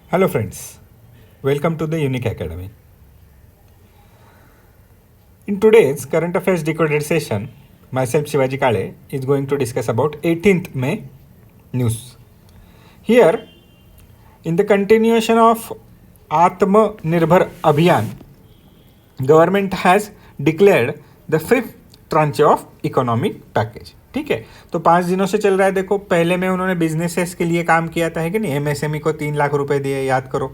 Hello friends, welcome to the Unique Academy. In today's current affairs decoded session, myself Shivaji Kale is going to discuss about 18th May news. Here, in the continuation of Atmanirbhar Abhiyan, government has declared the fifth tranche of economic package. ठीक है, तो 5 दिनों से चल रहा है. देखो, पहले में उन्होंने बिजनेसेस के लिए काम किया था, है कि नहीं. एमएसएमई को 3 लाख रुपए दिए, याद करो.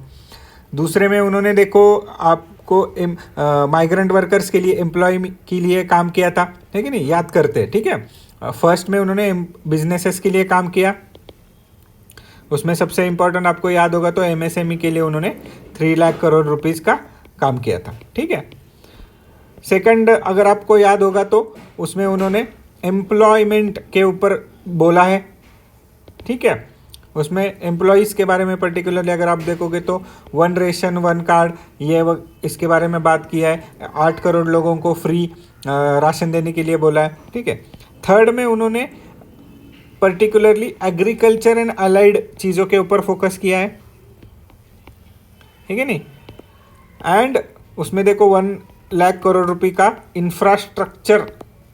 दूसरे में उन्होंने देखो आपको माइग्रेंट वर्कर्स के लिए एम्प्लॉय के लिए काम किया था, है कि नहीं, याद करते हैं. ठीक है, फर्स्ट में उन्होंने बिजनेसेस के लिए काम किया. उसमें सबसे इंपॉर्टेंट आपको याद होगा तो एमएसएमई के लिए उन्होंने 3 लाख करोड़ रुपीज़ का काम किया था. ठीक है. सेकंड, अगर आपको याद होगा तो उसमें उन्होंने एम्प्लॉयमेंट के ऊपर बोला है. ठीक है, उसमें एम्प्लॉयज़ के बारे में पर्टिकुलरली अगर आप देखोगे तो 1 रेशन 1 कार्ड इसके बारे में बात किया है. 8 करोड़ लोगों को फ्री राशन देने के लिए बोला है. ठीक है. थर्ड में उन्होंने पर्टिकुलरली एग्रीकल्चर एंड अलाइड चीज़ों के ऊपर फोकस किया है, ठीक है नहीं. एंड उसमें देखो 1 लाख करोड़ रुपए का इंफ्रास्ट्रक्चर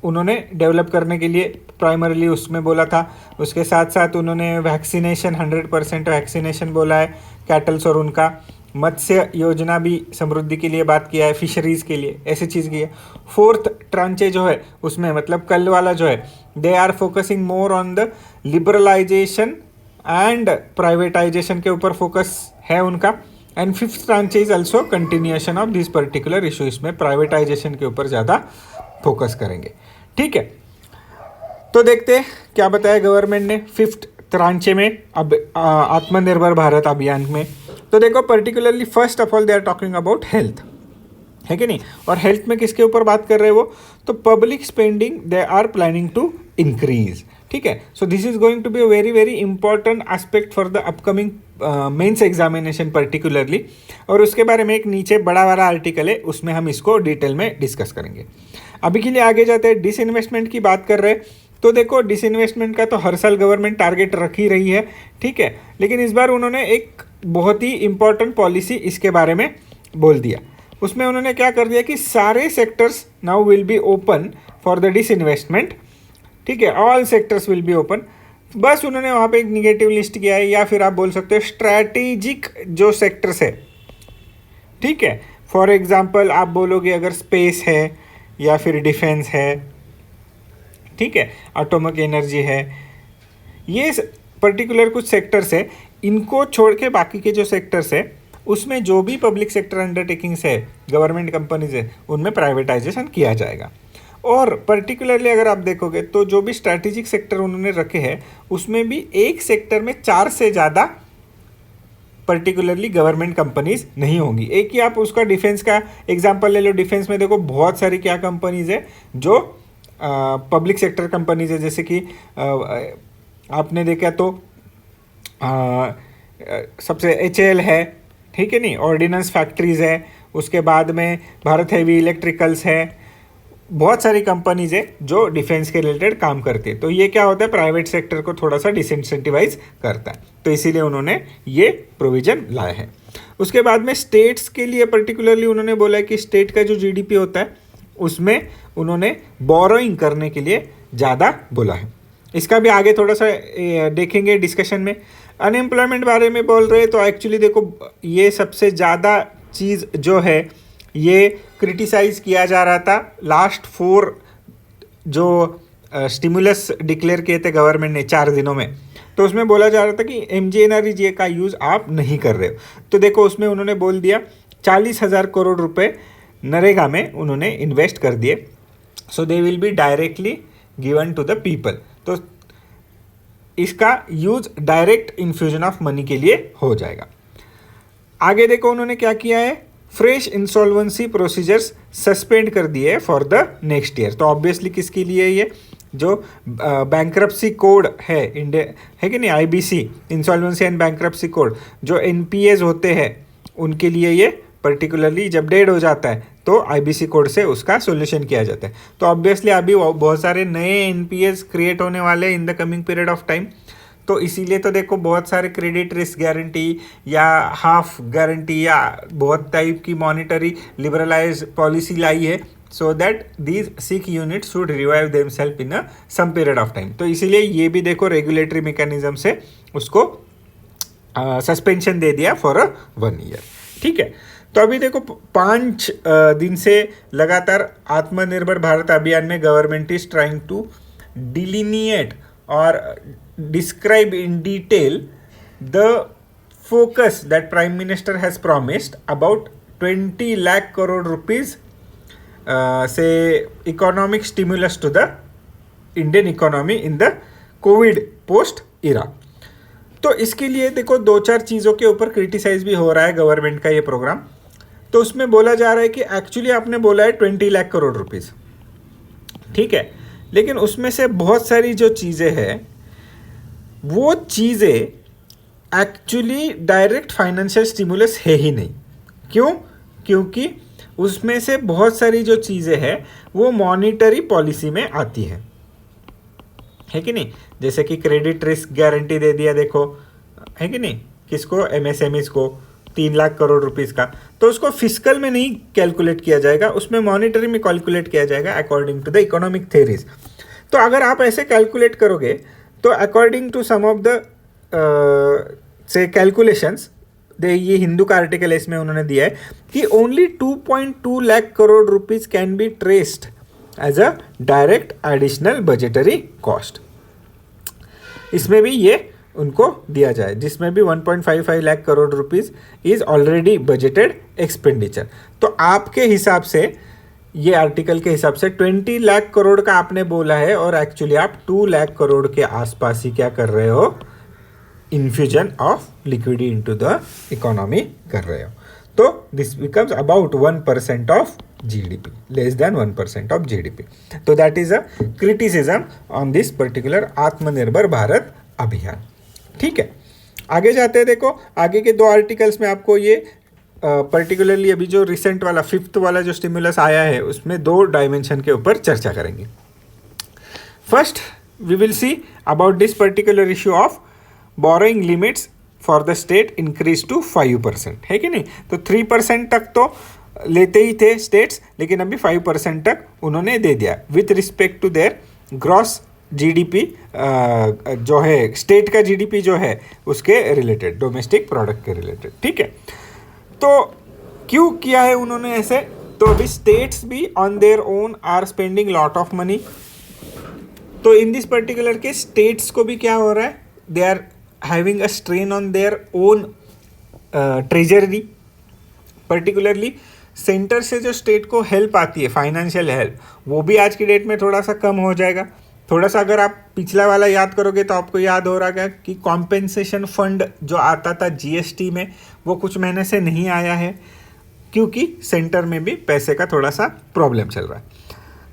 उन्होंने डेवलप करने के लिए प्राइमरीली उसमें बोला था. उसके साथ साथ उन्होंने वैक्सीनेशन 100% वैक्सीनेशन बोला है कैटल्स और उनका. मत्स्य योजना भी समृद्धि के लिए बात किया है, फिशरीज़ के लिए ऐसी चीज़ की है. फोर्थ ट्रांचे जो है उसमें मतलब कल वाला जो है, they are focusing more on the liberalisation and privatisation के ऊपर फोकस है उनका. And fifth tranche is also continuation of this particular issue. इसमें प्राइवेटाइजेशन के ऊपर ज़्यादा फोकस करेंगे. ठीक है, तो देखते हैं क्या बताया गवर्नमेंट ने फिफ्थ ट्रांचे में अब आत्मनिर्भर भारत अभियान में. तो देखो, particularly first of all they are talking about health, है कि नहीं. और हेल्थ में किसके ऊपर बात कर रहे हैं वो, तो public spending they are planning to increase. ठीक है, so this is going to be a very very important aspect for the upcoming mains examination particularly. और उसके बारे में एक नीचे बड़ा वाला आर्टिकल है, उसमें हम इसको डिटेल में डिस्कस करेंगे. अभी के लिए आगे जाते हैं. डिसइन्वेस्टमेंट की बात कर रहे हैं तो देखो, डिसइन्वेस्टमेंट का तो हर साल गवर्नमेंट टारगेट रख ही रही है. ठीक है, लेकिन इस बार उन्होंने एक बहुत ही इंपॉर्टेंट पॉलिसी इसके बारे में बोल दिया. उसमें उन्होंने क्या कर दिया कि सारे sectors now will be open for the disinvestment. ठीक है, all sectors will be open. बस उन्होंने वहाँ पे एक निगेटिव लिस्ट किया है, या फिर आप बोल सकते हो स्ट्रैटेजिक जो सेक्टर्स है. ठीक है, फॉर एग्जांपल आप बोलोगे अगर स्पेस है या फिर डिफेंस है, ठीक है, एटॉमिक एनर्जी है, ये पर्टिकुलर कुछ सेक्टर्स है. इनको छोड़ के बाकी के जो सेक्टर्स है उसमें जो भी पब्लिक सेक्टर अंडरटेकिंग्स है, गवर्नमेंट कंपनीज है, उनमें प्राइवेटाइजेशन किया जाएगा. और पर्टिकुलरली अगर आप देखोगे तो जो भी स्ट्रैटेजिक सेक्टर उन्होंने रखे हैं उसमें भी एक सेक्टर में 4 से ज़्यादा पर्टिकुलरली गवर्नमेंट कंपनीज नहीं होंगी. एक ही आप उसका डिफेंस का एग्जांपल ले लो. डिफेंस में देखो बहुत सारी क्या कंपनीज है जो पब्लिक सेक्टर कंपनीज है, जैसे कि आपने देखा तो सबसे HAL है, ठीक है नहीं, ऑर्डिनेंस फैक्ट्रीज है, उसके बाद में भारत हेवी इलेक्ट्रिकल्स है. बहुत सारी कंपनीज है जो डिफेंस के रिलेटेड काम करती है. तो ये क्या होता है, प्राइवेट सेक्टर को थोड़ा सा डिसइंसेंटिवाइज करता है. तो इसीलिए उन्होंने ये प्रोविजन लाया है. उसके बाद में स्टेट्स के लिए पर्टिकुलरली उन्होंने बोला है कि स्टेट का जो GDP होता है उसमें उन्होंने बोरोइंग करने के लिए ज़्यादा बोला है. इसका भी आगे थोड़ा सा देखेंगे डिस्कशन में. अनएम्प्लॉयमेंट बारे में बोल रहे हैं तो एक्चुअली देखो, ये सबसे ज़्यादा चीज़ जो है ये क्रिटिसाइज़ किया जा रहा था लास्ट 4 जो स्टिमुलस डिक्लेयर किए थे गवर्नमेंट ने 4 दिनों में. तो उसमें बोला जा रहा था कि MGNREGA का यूज़ आप नहीं कर रहे हो. तो देखो, उसमें उन्होंने बोल दिया 40,000 करोड़ रुपए नरेगा में उन्होंने इन्वेस्ट कर दिए. So they will be directly given to the people. तो इसका use direct infusion of money के लिए हो जाएगा. आगे देखो उन्होंने क्या किया है, फ्रेश इंसॉल्वेंसी प्रोसीजर्स सस्पेंड कर दिए फॉर द नेक्स्ट ईयर. तो ऑब्वियसली किसके लिए, ये जो बैंक्रप्सी कोड है इंडिया, है कि नहीं, IBC, insolvency and bankruptcy code, जो NPAs होते हैं उनके लिए ये पर्टिकुलरली जब डेड हो जाता है तो IBC कोड से उसका सोल्यूशन किया जाता है. तो ऑब्वियसली अभी बहुत सारे नए NPAs क्रिएट होने वाले in the coming period of time. तो इसीलिए तो देखो बहुत सारे क्रेडिट रिस्क गारंटी या हाफ गारंटी या बहुत टाइप की मॉनिटरी लिबरलाइज पॉलिसी लाई है, so that these sick unit should revive themself in some period of time. तो इसीलिए ये भी देखो रेगुलेटरी मैकेनिज्म से उसको सस्पेंशन दे दिया फॉर 1 ईयर। ठीक है, तो अभी देखो 5 दिन से लगातार आत्मनिर्भर भारत अभियान में government is trying to delineate और describe in detail the focus that Prime Minister has promised about 20 lakh crore rupees say economic stimulus to the Indian economy in the COVID post era। तो इसके लिए देखो 2-4 चीज़ों के ऊपर criticise भी हो रहा है गवर्नमेंट का ये प्रोग्राम। तो उसमें बोला जा रहा है कि एक्चुअली आपने बोला है 20 लाख करोड़ रुपीज़, ठीक है, लेकिन उसमें से बहुत सारी जो चीज़ें हैं वो चीज़ें एक्चुअली डायरेक्ट फाइनेंशियल स्टिमुलस है ही नहीं। क्यों? क्योंकि उसमें से बहुत सारी जो चीज़ें हैं वो मॉनिटरी पॉलिसी में आती है कि नहीं? जैसे कि क्रेडिट रिस्क गारंटी दे दिया, देखो, है कि नहीं, किसको? एमएसएमईज को 3 लाख करोड़ रुपीस का। तो उसको फिस्कल में नहीं कैलकुलेट किया जाएगा, उसमें मॉनिटरी में कैलकुलेट किया जाएगा according to the economic theories. तो अगर आप ऐसे कैलकुलेट करोगे तो according to some of the say calculations, ये हिंदू का आर्टिकल है, इसमें उन्होंने दिया है कि only 2.2 lakh crore rupees can be traced as a direct additional budgetary cost. इसमें भी ये उनको दिया जाए, जिसमें भी 1.55 lakh crore rupees is already budgeted expenditure. तो आपके हिसाब से, ये आर्टिकल के हिसाब से 20 लाख करोड़ का आपने बोला है और एक्चुअली आप 2 लाख करोड़ के आसपास ही क्या कर रहे हो? Infusion of liquidity into the economy कर रहे हो। तो this becomes about 1% of GDP, less than 1% of GDP. तो that is a criticism on this particular Atmanirbhar Bharat अभियान। ठीक है, आगे जाते हैं। देखो आगे के 2 आर्टिकल्स में आपको ये पर्टिकुलरली अभी जो रिसेंट वाला 5th वाला जो स्टिमुलस आया है उसमें 2 डायमेंशन के ऊपर चर्चा करेंगे। First we will see about this particular issue of borrowing limits for the state increase to 5%, है कि नहीं? तो 3% तक तो लेते ही थे स्टेट्स, लेकिन अभी 5% तक उन्होंने दे दिया with respect to their gross GDP, जो है स्टेट का जीडीपी जो है उसके रिलेटेड, डोमेस्टिक प्रोडक्ट के रिलेटेड। ठीक है, तो क्यों किया है उन्होंने ऐसे? तो अभी स्टेट्स भी on their own are spending lot of money. तो in this particular case states को भी क्या हो रहा है? They are having a strain on their own treasury. Particularly centre से जो स्टेट को हेल्प आती है, फाइनेंशियल हेल्प, वो भी आज की डेट में थोड़ा सा कम हो जाएगा। थोड़ा सा अगर आप पिछला वाला याद करोगे तो आपको याद हो रहा है कि कॉम्पेंसेशन फंड जो आता था जीएसटी में, वो कुछ महीने से नहीं आया है क्योंकि सेंटर में भी पैसे का थोड़ा सा प्रॉब्लम चल रहा है।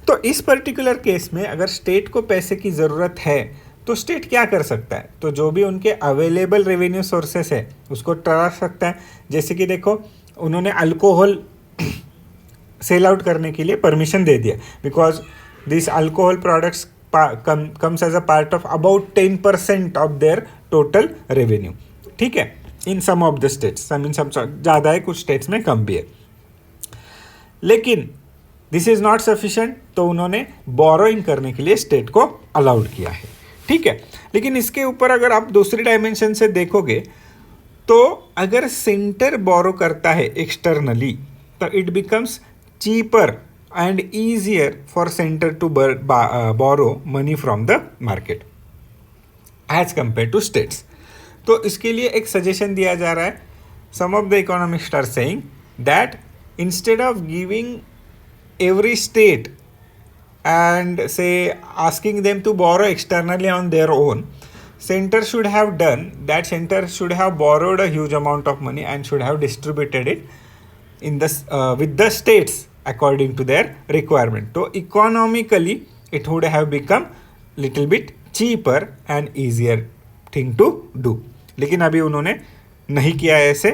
तो इस पर्टिकुलर केस में अगर स्टेट को पैसे की ज़रूरत है तो स्टेट क्या कर सकता है? तो जो भी उनके अवेलेबल रेवेन्यू सोर्सेस है उसको ट्रा सकता है। जैसे कि देखो उन्होंने अल्कोहल सेल आउट करने के लिए परमिशन दे दिया, because this alcohol products comes as a part of about 10% of their total revenue। ठीक है, इन सम ऑफ द स्टेट्स, इन सम ज़्यादा है, कुछ स्टेट्स में कम भी है, लेकिन दिस इज़ नॉट सफिशिएंट। तो उन्होंने बोरोइंग करने के लिए स्टेट को अलाउड किया है। ठीक है, लेकिन इसके ऊपर अगर आप दूसरी डायमेंशन से देखोगे तो अगर सेंटर बोरो करता है एक्सटर्नली तो it becomes cheaper and easier for center to borrow money from the market as compared to states। तो इसके लिए एक सजेशन दिया जा रहा है। some of the economists are saying that instead of giving every state and say asking them to borrow externally on their own, center should have done that। Center should have borrowed a huge amount of money and should have distributed it in the with the states according to their requirement। तो economically it would have become little bit cheaper and easier thing to do, लेकिन अभी उन्होंने नहीं किया है ऐसे।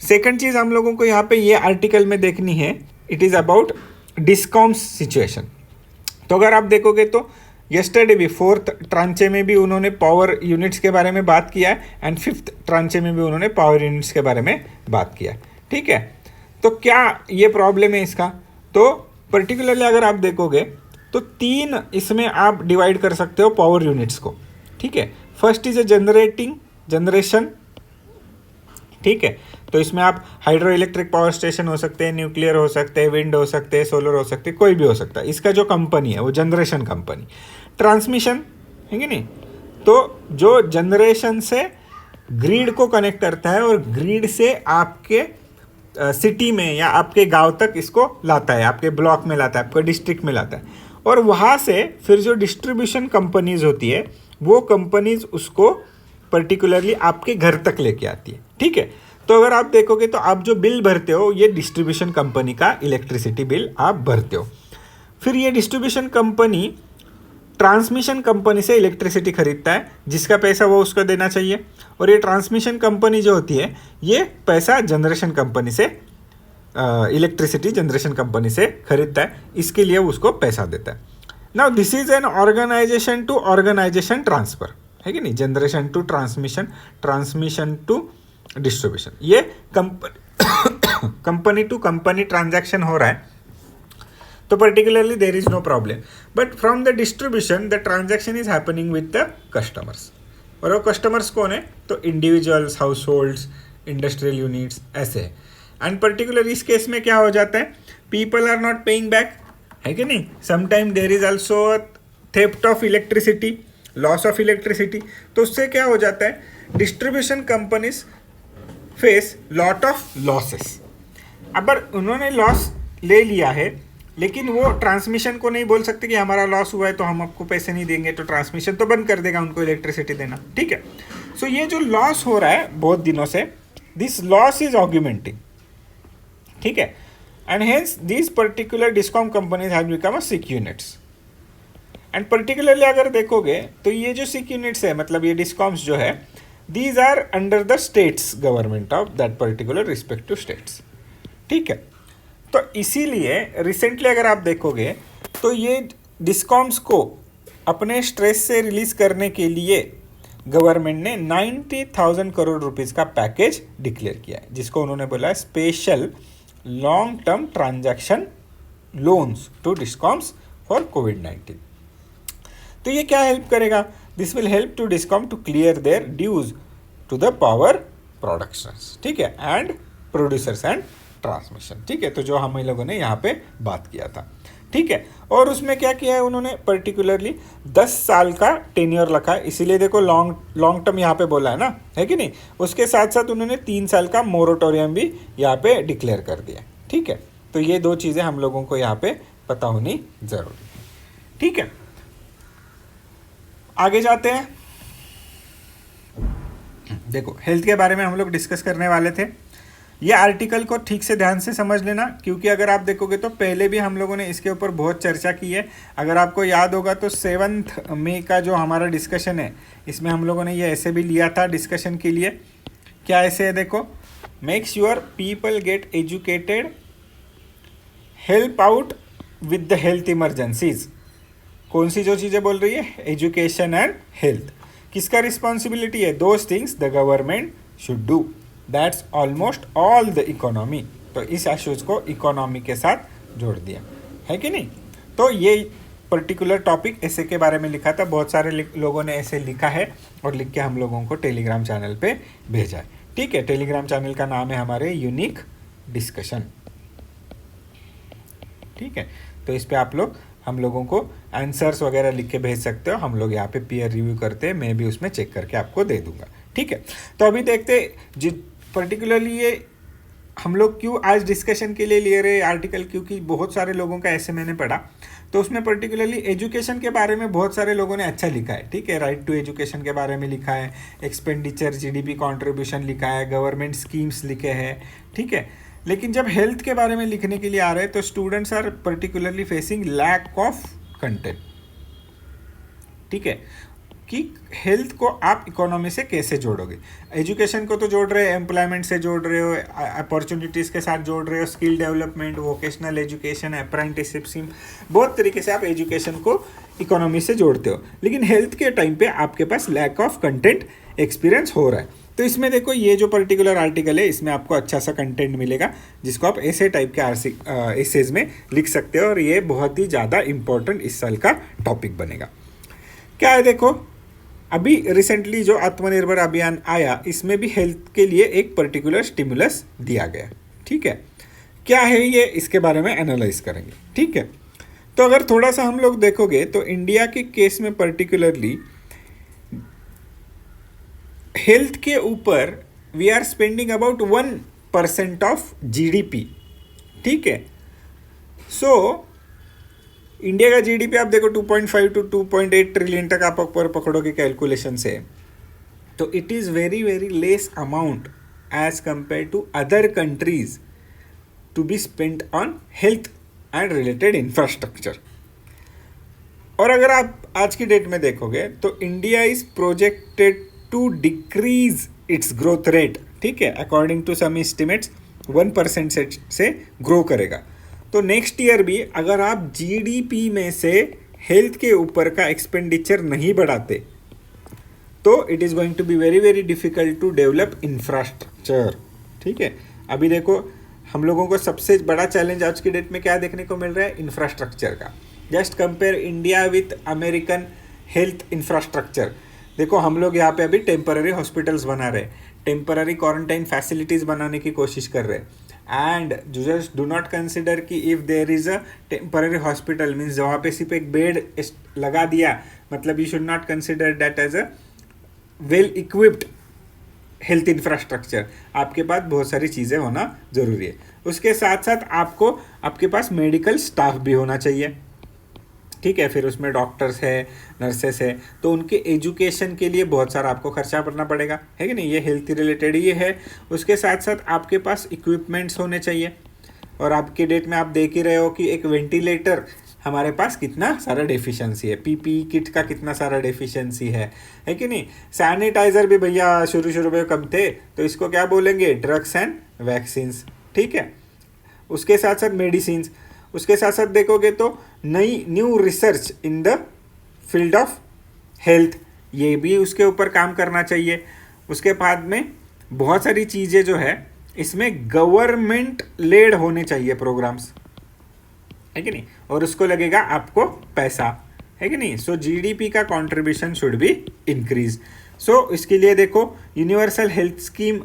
Second चीज़ हम लोगों को यहाँ पे ये आर्टिकल में देखनी है, it is about discoms situation. तो अगर आप देखोगे तो यस्टरडे भी 4th ट्रांचे में भी उन्होंने पावर यूनिट्स के बारे में बात किया है एंड 5th ट्रांचे में भी उन्होंने पावर यूनिट्स के बारे में बात किया, ठीक है। तो क्या ये प्रॉब्लम है इसका? तो पर्टिकुलरली अगर आप देखोगे तो 3 इसमें आप डिवाइड कर सकते हो पावर यूनिट्स को, ठीक है। फर्स्ट इज ए जनरेशन, ठीक है। तो इसमें आप हाइड्रो इलेक्ट्रिक पावर स्टेशन हो सकते हैं, न्यूक्लियर हो सकते हैं, विंड हो सकते हैं, सोलर हो सकते हैं, कोई भी हो सकता है। इसका जो कंपनी है वो जनरेशन कंपनी। ट्रांसमिशन है कि नहीं, तो जो जनरेशन से ग्रिड को कनेक्ट करता है और ग्रिड से आपके सिटी में या आपके गांव तक इसको लाता है, आपके ब्लॉक में लाता है, आपके डिस्ट्रिक्ट में लाता है, और वहाँ से फिर जो डिस्ट्रीब्यूशन कंपनीज होती है वो कंपनीज उसको पर्टिकुलरली आपके घर तक लेके आती है, ठीक है। तो अगर आप देखोगे तो आप जो बिल भरते हो ये डिस्ट्रीब्यूशन कंपनी का इलेक्ट्रिसिटी बिल आप भरते हो। फिर ये डिस्ट्रीब्यूशन कंपनी ट्रांसमिशन कंपनी से इलेक्ट्रिसिटी खरीदता है, जिसका पैसा वो उसको देना चाहिए, और ये ट्रांसमिशन कंपनी जो होती है ये पैसा जनरेशन कंपनी से इलेक्ट्रिसिटी जनरेशन कंपनी से खरीदता है, इसके लिए उसको पैसा देता है। Now this is an organisation to organisation transfer, है कि नहीं, generation to transmission, transmission to distribution, ये कंपनी टू कंपनी ट्रांजैक्शन हो रहा है, तो particularly there is no problem. But from the distribution the transaction is happening with the customers, और वो कस्टमर्स कौन है? तो individuals, house holds, industrial units, ऐसे है। एंड पर्टिकुलर इस केस में क्या हो जाता है? People are not paying back, है कि नहीं। Sometime there is also theft of electricity, loss of electricity, तो उससे क्या हो जाता है? Distribution companies face lot of losses. अब उन्होंने लॉस ले लिया है, लेकिन वो ट्रांसमिशन को नहीं बोल सकते कि हमारा लॉस हुआ है तो हम आपको पैसे नहीं देंगे, तो ट्रांसमिशन तो बंद कर देगा उनको इलेक्ट्रिसिटी देना, ठीक है। सो ये जो लॉस हो रहा है बहुत दिनों से, दिस लॉस इज ऑग्यूमेंटिंग, ठीक है, and hence this particular discom companies have become a sick units. And particularly अगर देखोगे तो ये जो सिक यूनिट्स है, मतलब ये डिस्कॉम्स जो है, these are under the states government of that particular respective states, ठीक है। तो इसीलिए रिसेंटली अगर आप देखोगे तो ये डिस्कॉम्स को अपने स्ट्रेस से रिलीज करने के लिए गवर्नमेंट ने 90,000 करोड़ रुपीस का पैकेज डिक्लेयर किया है, जिसको उन्होंने बोला है special long term transaction loans to discoms for कोविड-19। तो ये क्या हेल्प करेगा? This will help to discom to clear their dues to the power productions, ठीक है, एंड प्रोड्यूसर्स एंड ट्रांसमिशन, ठीक है। तो जो हम लोगों ने यहाँ पे बात किया था, ठीक है। और उसमें क्या किया है उन्होंने? पर्टिकुलरली 10 साल का टेन्योर रखा है, इसीलिए देखो लॉन्ग टर्म यहाँ पे बोला है ना, है कि नहीं। उसके साथ साथ उन्होंने 3 साल का मोरेटोरियम भी यहाँ पे डिक्लेयर कर दिया, ठीक है। तो ये 2 चीज़ें हम लोगों को यहाँ पे पता होनी जरूरी है, ठीक है। आगे जाते हैं। देखो हेल्थ के बारे में हम लोग डिस्कस करने वाले थे। ये आर्टिकल को ठीक से ध्यान से समझ लेना, क्योंकि अगर आप देखोगे तो पहले भी हम लोगों ने इसके ऊपर बहुत चर्चा की है। अगर आपको याद होगा तो 7 मई का जो हमारा डिस्कशन है, इसमें हम लोगों ने ये ऐसे भी लिया था डिस्कशन के लिए। क्या ऐसे है? देखो, make sure people get educated, help out with the health emergencies. कौन सी जो चीज़ें बोल रही है? Education and health. किसका रिस्पॉन्सिबिलिटी है? Those things the government should do, that's almost all the economy. तो इस इश्यूज को इकोनॉमी के साथ जोड़ दिया है कि नहीं। तो ये पर्टिकुलर टॉपिक ऐसे के बारे में लिखा था, बहुत सारे लोगों ने ऐसे लिखा है और लिख के हम लोगों को टेलीग्राम चैनल पे भेजा है, ठीक है। टेलीग्राम चैनल का नाम है हमारे यूनिक डिस्कशन, ठीक है। तो इस पे आप लोग हम लोगों को आंसर्स वगैरह लिख के भेज सकते हो, हम लोग यहाँ पे पीयर रिव्यू करते हैं, मैं भी उसमें चेक करके आपको दे दूंगा, ठीक है। तो अभी देखते जो पर्टिकुलरली ये हम लोग क्यों आज डिस्कशन के लिए ले रहे आर्टिकल, क्योंकि बहुत सारे लोगों का ऐसे मैंने पढ़ा, तो उसमें पर्टिकुलरली एजुकेशन के बारे में बहुत सारे लोगों ने अच्छा लिखा है, ठीक है। राइट टू एजुकेशन के बारे में लिखा है, एक्सपेंडिचर जीडीपी कंट्रीब्यूशन लिखा है, गवर्नमेंट स्कीम्स लिखे हैं, ठीक है। लेकिन जब हेल्थ के बारे में लिखने के लिए आ रहे हैं तो students are particularly facing lack of content, ठीक है, कि हेल्थ को आप इकोनॉमी से कैसे जोड़ोगे। एजुकेशन को तो जोड़ रहे हो, एम्प्लॉयमेंट से जोड़ रहे हो, अपॉर्चुनिटीज़ के साथ जोड़ रहे हो, skill development, vocational education, apprenticeship scheme, बहुत तरीके से आप एजुकेशन को इकोनॉमी से जोड़ते हो, लेकिन हेल्थ के टाइम पे आपके पास लैक ऑफ कंटेंट एक्सपीरियंस हो रहा है। तो इसमें देखो ये जो पर्टिकुलर आर्टिकल है इसमें आपको अच्छा सा कंटेंट मिलेगा जिसको आप ऐसे टाइप के एसेज में लिख सकते हो, और ये बहुत ही ज़्यादा इंपॉर्टेंट इस साल का टॉपिक बनेगा। क्या है देखो, अभी रिसेंटली जो आत्मनिर्भर अभियान आया इसमें भी हेल्थ के लिए एक पर्टिकुलर स्टिमुलस दिया गया, ठीक है। क्या है ये, इसके बारे में एनालाइज करेंगे, ठीक है। तो अगर थोड़ा सा हम लोग देखोगे तो इंडिया के केस में पर्टिकुलरली हेल्थ के ऊपर we are spending about 1% of GDP, ठीक है। सो इंडिया का जीडीपी आप देखो 2.5 to 2.8 ट्रिलियन तक आप ऊपर पकड़ोगे कैलकुलेशन से, तो it is very very less amount as compare to other countries to be spent on health and related infrastructure. और अगर आप आज की डेट में देखोगे तो India is projected to decrease its growth rate, ठीक है, अकॉर्डिंग टू सम एस्टिमेट्स 1% से ग्रो करेगा। तो नेक्स्ट ईयर भी अगर आप जीडीपी में से हेल्थ के ऊपर का एक्सपेंडिचर नहीं बढ़ाते तो it is going to be very very difficult to develop infrastructure, ठीक है। अभी देखो हम लोगों को सबसे बड़ा चैलेंज आज की डेट में क्या देखने को मिल रहा है, इंफ्रास्ट्रक्चर का। Just compare India with American health infrastructure. देखो हम लोग यहाँ पे अभी टेम्पररी हॉस्पिटल्स बना रहे हैं, टेम्पररी क्वारंटाइन फैसिलिटीज़ बनाने की कोशिश कर रहे हैं, and just do not consider कि if there is a temporary hospital means वहाँ पे सिर्फ एक बेड लगा दिया, मतलब you should not consider that as a well equipped health infrastructure. आपके पास बहुत सारी चीज़ें होना ज़रूरी है। उसके साथ साथ आपको आपके पास मेडिकल स्टाफ भी होना चाहिए, ठीक है। फिर उसमें डॉक्टर्स है, नर्सेस है, तो उनके एजुकेशन के लिए बहुत सारा आपको खर्चा करना पड़ेगा, है कि नहीं। ये हेल्थ रिलेटेड ये है। उसके साथ साथ आपके पास इक्विपमेंट्स होने चाहिए, और आपके डेट में आप देख ही रहे हो कि एक वेंटिलेटर हमारे पास कितना सारा डेफिशिएंसी है, पीपीई किट का कितना सारा डेफिशिएंसी है कि नहीं। सैनिटाइज़र भी भैया शुरू में कम थे, तो इसको क्या बोलेंगे, ड्रग्स एंड वैक्सीन्स, ठीक है। उसके साथ साथ मेडिसिन्स, उसके साथ साथ देखोगे तो new research in the field of health, ये भी उसके ऊपर काम करना चाहिए। उसके बाद में बहुत सारी चीज़ें जो है इसमें गवर्नमेंट लेड होने चाहिए प्रोग्राम्स, है कि नहीं, और उसको लगेगा आपको पैसा, है कि नहीं। सो जीडीपी का कंट्रीब्यूशन शुड बी इंक्रीज। सो इसके लिए देखो universal health scheme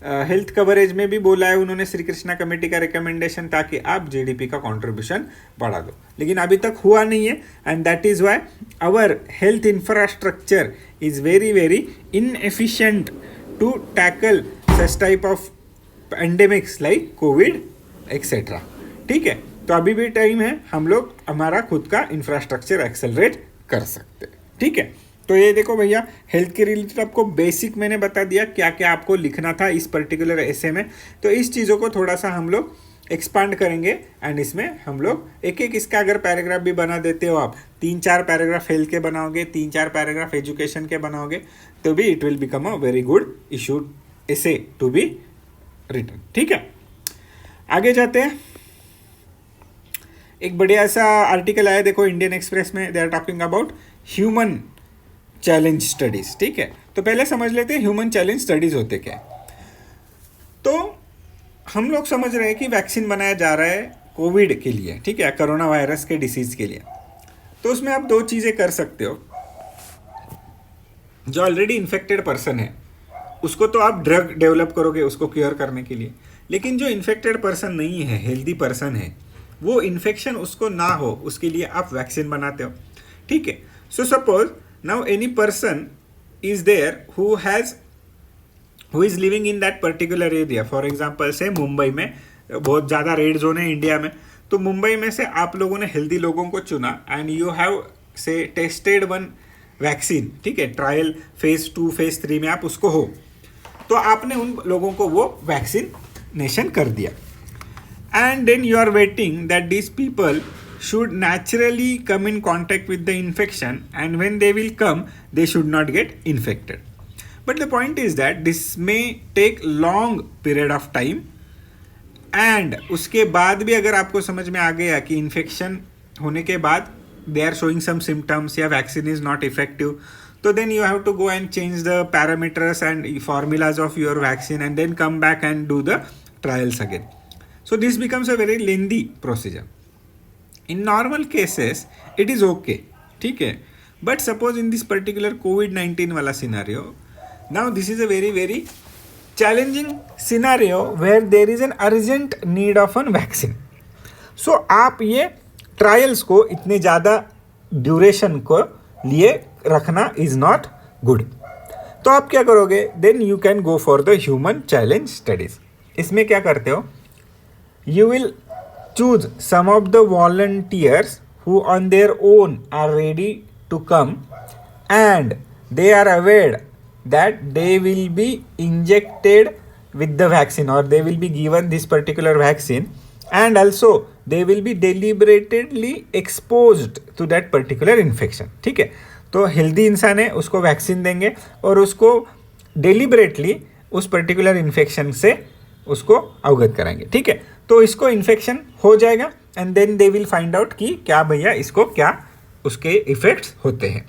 health coverage में भी बोला है उन्होंने श्री कृष्णा कमेटी का रिकमेंडेशन, ताकि आप जीडीपी का कंट्रीब्यूशन बढ़ा दो, लेकिन अभी तक हुआ नहीं है। And that is why our health infrastructure is very very inefficient to tackle such type of pandemics like Covid etcetera, ठीक है। तो अभी भी टाइम है, हम लोग हमारा खुद का इंफ्रास्ट्रक्चर एक्सेलरेट कर सकते हैं, ठीक है। तो ये देखो भैया हेल्थ के रिलेटेड आपको बेसिक मैंने बता दिया क्या क्या आपको लिखना था इस पर्टिकुलर एसे में। तो इस चीज़ों को थोड़ा सा हम लोग एक्सपांड करेंगे, एंड इसमें हम लोग एक एक इसका अगर पैराग्राफ भी बना देते हो आप, 3-4 पैराग्राफ हेल्थ के बनाओगे, 3-4 पैराग्राफ एजुकेशन के बनाओगे, तो भी it will become a very good issue essay to be written, ठीक है। आगे जाते हैं। एक बढ़िया सा आर्टिकल आया देखो इंडियन एक्सप्रेस में, they are talking about human challenge studies, ठीक है। तो पहले समझ लेते हैं ह्यूमन चैलेंज स्टडीज होते क्या है। तो हम लोग समझ रहे हैं कि वैक्सीन बनाया जा रहा है कोविड के लिए, ठीक है, कोरोना वायरस के डिसीज के लिए। तो उसमें आप 2 चीज़ें कर सकते हो। जो ऑलरेडी इन्फेक्टेड पर्सन है उसको तो आप ड्रग डेवलप करोगे उसको क्योर करने के लिए, लेकिन जो इन्फेक्टेड पर्सन नहीं है, हेल्दी पर्सन है, वो इन्फेक्शन उसको ना हो उसके लिए आप वैक्सीन बनाते हो, ठीक है। So suppose now any person is there who is living in that particular area, for example say Mumbai में बहुत ज़्यादा रेड जोन है इंडिया में, तो मुंबई में से आप लोगों ने हेल्दी लोगों को चुना एंड यू हैव से टेस्टेड वन वैक्सीन, ठीक है, ट्रायल फेज 2 फेज 3 में आप उसको हो, तो आपने उन लोगों को वो वैक्सीनेशन कर दिया, and then you are waiting that these people should naturally come in contact with the infection, and when they will come they should not get infected. But the point is that this may take long period of time, and उसके बाद भी अगर आपको समझ में आ गया कि infection होने के बाद they are showing some symptoms, yeah, vaccine is not effective. So then you have to go and change the parameters and formulas of your vaccine and then come back and do the trials again. So this becomes a very lengthy procedure. In normal cases, it is okay, ठीक है. But suppose in this particular COVID-19 वाला scenario, now this is a very very challenging scenario where there is an urgent need of a vaccine. So आप ये trials को इतने ज़्यादा duration को लिए रखना इज नॉट गुड. तो आप क्या करोगे, then you can go for the human challenge studies. इसमें क्या करते हो, you will choose some of the volunteers who on their own are ready to come and they are aware that they will be injected with the vaccine or they will be given this particular vaccine and also they will be deliberately exposed to that particular infection. ठीक है, तो healthy इंसान है उसको vaccine देंगे और उसको deliberately उस पर्टिकुलर इन्फेक्शन से उसको अवगत कराएंगे. ठीक है, तो इसको इन्फेक्शन हो जाएगा and then they will find out कि क्या भैया इसको क्या उसके इफेक्ट्स होते हैं.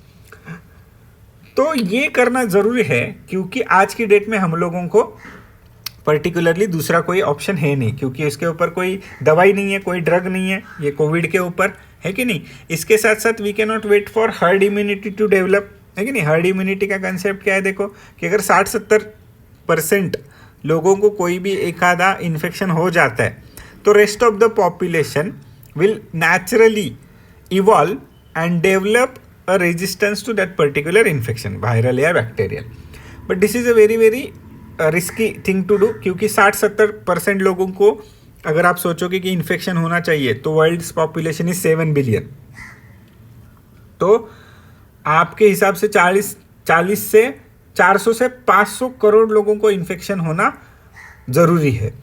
तो ये करना ज़रूरी है क्योंकि आज की डेट में हम लोगों को पर्टिकुलरली दूसरा कोई ऑप्शन है नहीं, क्योंकि इसके ऊपर कोई दवाई नहीं है, कोई ड्रग नहीं है, ये कोविड के ऊपर है कि नहीं. इसके साथ साथ we can not wait for herd immunity to develop, है कि नहीं. हर्ड इम्यूनिटी का कंसेप्ट क्या है, देखो कि अगर 60-70% लोगों को कोई भी एक आधा इन्फेक्शन हो जाता है तो rest of the population will naturally evolve and develop a resistance to that particular infection, viral या bacterial. But this is a very very risky thing to do क्योंकि 60-70% लोगों को अगर आप सोचोगे कि इन्फेक्शन होना चाहिए तो वर्ल्ड पॉपुलेशन इज 7 बिलियन. तो आपके हिसाब से 40 से 400 से 500 करोड़ लोगों को इन्फेक्शन होना ज़रूरी है.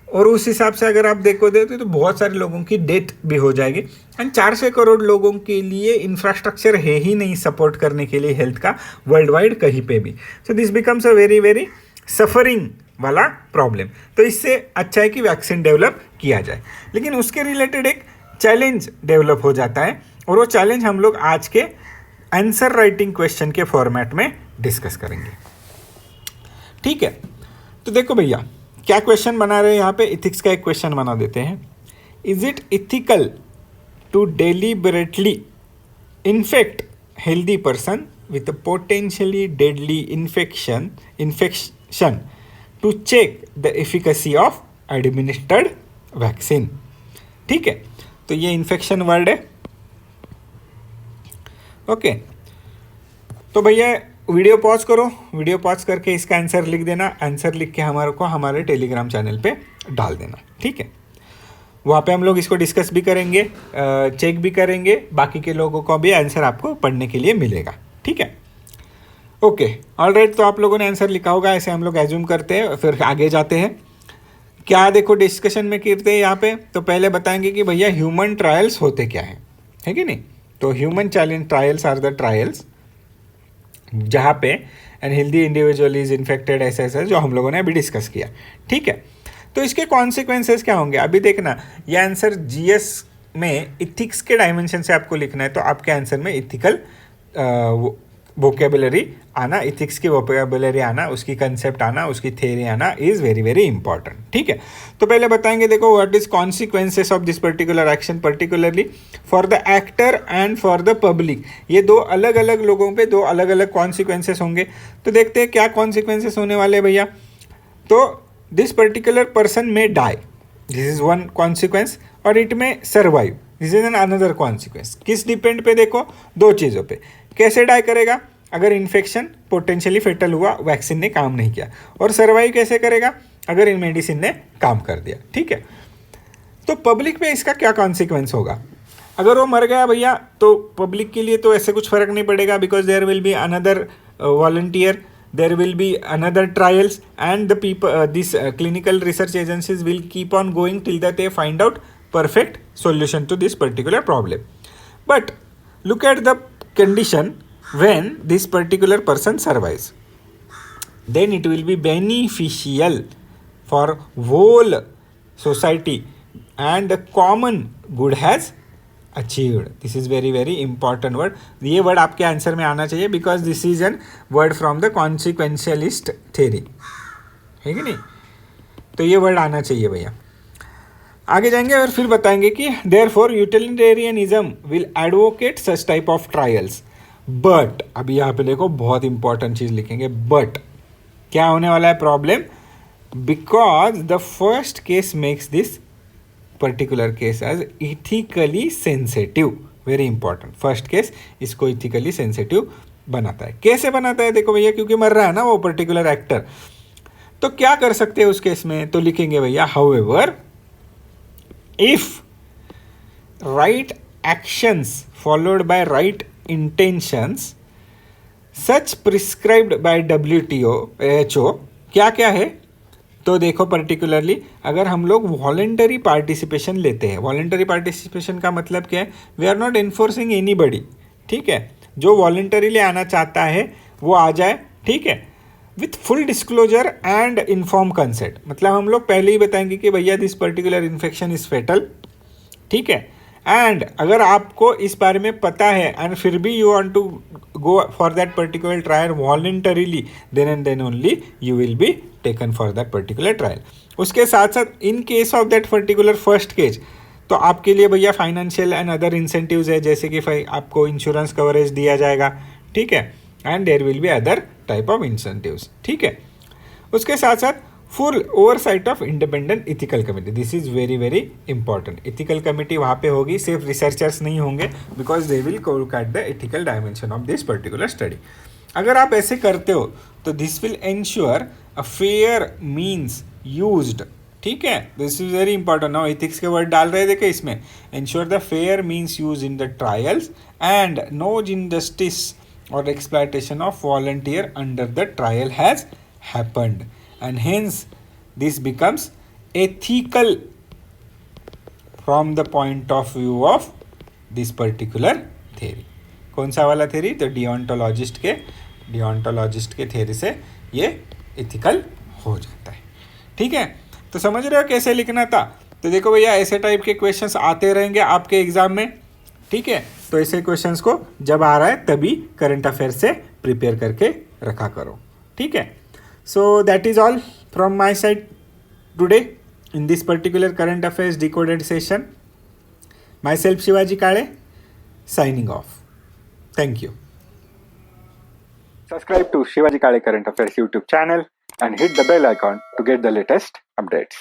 और उस हिसाब से अगर आप देखोगे तो बहुत सारे लोगों की डेथ भी हो जाएगी एंड 400 करोड़ लोगों के लिए इंफ्रास्ट्रक्चर है ही नहीं सपोर्ट करने के लिए हेल्थ का वर्ल्ड वाइड कहीं पे भी. So this becomes a very very suffering वाला प्रॉब्लम. तो इससे अच्छा है कि वैक्सीन डेवलप किया जाए, लेकिन उसके रिलेटेड एक चैलेंज डेवलप हो जाता है और वो चैलेंज हम लोग आज के आंसर राइटिंग क्वेश्चन के फॉर्मेट में डिस्कस करेंगे. ठीक है, तो देखो भैया क्या क्वेश्चन बना रहे हैं यहाँ पे. इथिक्स का एक क्वेश्चन बना देते हैं. Is it ethical to deliberately infect healthy person with potentially deadly infection to check the efficacy of administered vaccine. ठीक है, तो ये इन्फेक्शन वर्ड है. ओके, तो भैया वीडियो पॉज करो, वीडियो पॉज करके इसका आंसर लिख देना. आंसर लिख के हमारे को हमारे टेलीग्राम चैनल पे डाल देना. ठीक है, वहाँ पे हम लोग इसको डिस्कस भी करेंगे, चेक भी करेंगे, बाकी के लोगों को भी आंसर आपको पढ़ने के लिए मिलेगा. ठीक है, ओके, ऑलराइट. तो आप लोगों ने आंसर लिखा होगा, ऐसे हम लोग एज्यूम करते हैं. फिर आगे जाते हैं, क्या देखो डिस्कशन में करते हैं यहाँ पे. तो पहले बताएंगे कि भैया ह्यूमन ट्रायल्स होते क्या है कि नहीं. तो human challenge trials are the trials जहाँ पे an healthy individual is infected, ऐसा जो हम लोगों ने अभी डिस्कस किया. ठीक है, तो इसके कॉन्सिक्वेंसेस क्या होंगे अभी देखना. ये आंसर जीएस में इथिक्स के डायमेंशन से आपको लिखना है, तो आपके आंसर में इथिकल वोकेबुलरी आना, इथिक्स की वोकेबुलरी आना, उसकी कंसेप्ट आना, उसकी थ्योरी आना इज़ वेरी वेरी इंपॉर्टेंट. ठीक है, तो पहले बताएंगे देखो what is consequences of this particular action particularly for the actor and for the public. ये दो अलग अलग लोगों पे दो अलग अलग कॉन्सिक्वेंसेस होंगे. तो देखते हैं क्या कॉन्सिक्वेंसेस होने वाले भैया. तो this particular person may die, this is one consequence, और it may survive, this is an another consequence. किस डिपेंड पे देखो, दो चीज़ों पे. कैसे डाई करेगा, अगर इन्फेक्शन पोटेंशियली फेटल हुआ, वैक्सीन ने काम नहीं किया, और सर्वाइव कैसे करेगा, अगर इन मेडिसिन ने काम कर दिया. ठीक है, तो पब्लिक पे इसका क्या कॉन्सिक्वेंस होगा. अगर वो मर गया भैया तो पब्लिक के लिए तो ऐसे कुछ फर्क नहीं पड़ेगा, because there will be another volunteer, there will be another trials, and the people these clinical research agencies will keep on going till that they find out perfect solution to this particular problem. But look at the condition when this particular person survives, then it will be beneficial for whole society and the common good has achieved. This is very very important word. ये word आपके answer में आना चाहिए because this is an word from the consequentialist theory, है कि नहीं. तो ये वर्ड आना चाहिए भैया. आगे जाएंगे और फिर बताएंगे कि therefore utilitarianism will advocate such type of trials. But अभी यहाँ पे देखो बहुत इंपॉर्टेंट चीज लिखेंगे. बट क्या होने वाला है problem? Because the first case makes this particular case as ethically sensitive. Very important. First case इसको इथिकली सेंसिटिव बनाता है. कैसे बनाता है? देखो भैया, क्योंकि मर रहा है ना वो पर्टिकुलर एक्टर, तो क्या कर सकते हैं उस केस में? तो लिखेंगे भैया, however if right actions followed by right intentions such prescribed bye WHO. क्या क्या है? तो देखो पर्टिकुलरली अगर हम लोग वॉलेंटरी पार्टिसिपेशन लेते हैं. वॉलेंटरी पार्टिसिपेशन का मतलब क्या है? We are not enforcing anybody. ठीक है, जो वॉलेंटरीली आना चाहता है वो आ जाए. ठीक है, with full disclosure and inform consent. मतलब हम लोग पहले ही बताएंगे कि भैया this particular infection is fatal. ठीक है, एंड अगर आपको इस बारे में पता है एंड फिर भी you want to go for that particular trial voluntarily, then and then only you will be taken for that particular trial. उसके साथ साथ in case of that particular first case तो आपके लिए भैया फाइनेंशियल एंड अदर इंसेंटिव्स है, जैसे कि आपको इंश्योरेंस कवरेज दिया जाएगा. ठीक है, and there will be other type of incentives. ठीक है, उसके साथ साथ full oversight of independent ethical committee. This is very very important. Ethical committee वहाँ पे होगी, सिर्फ रिसर्चर्स नहीं होंगे, because they will look at the ethical dimension of this particular study. अगर आप ऐसे करते हो तो this will ensure a fair means used. ठीक है, this is very important. Now ethics के वर्ड डाल रहे देखे इसमें. Ensure the fair means use in the trials and no injustice और exploitation of volunteer under the trial has happened. And hence this becomes ethical from the point of view of this particular theory. कौन सा वाला theory? तो डिओन्टोलॉजिस्ट के theory से ये ethical हो जाता है. ठीक है, तो समझ रहे हो कैसे लिखना था? तो देखो भैया, ऐसे टाइप के क्वेश्चंस आते रहेंगे आपके एग्जाम में. ठीक है, तो ऐसे क्वेश्चंस को जब आ रहा है तभी करंट अफेयर से प्रिपेयर करके रखा करो. ठीक है, so that is all from my side today in this particular current affairs decoded session. Myself Shivaji Kale signing off. Thank you. Subscribe to Shivaji Kale Current Affairs YouTube channel and hit the bell icon to get the latest updates.